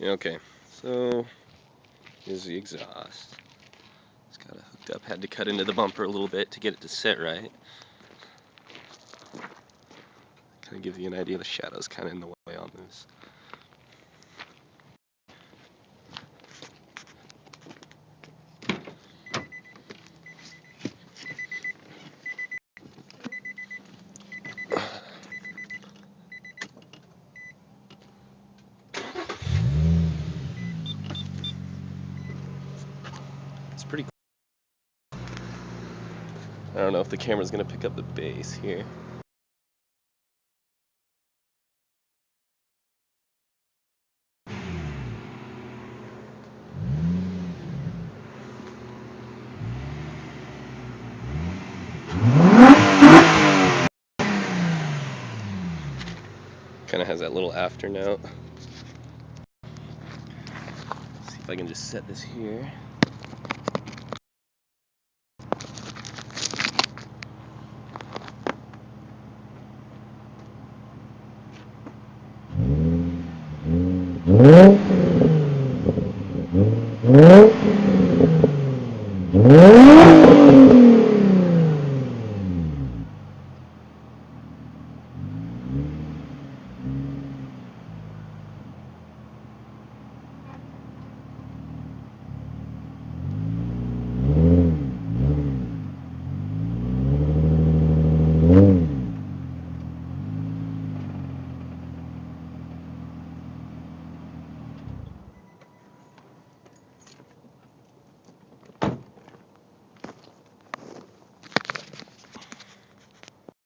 Okay, so here's the exhaust. It's got it hooked up. Had to cut into the bumper a little bit to get it to sit right. Kind of give you an idea. The shadow's kind of in the way on this. It's pretty cool. I don't know if the camera's gonna pick up the bass here. Kind of has that little after note. See if I can just set this here.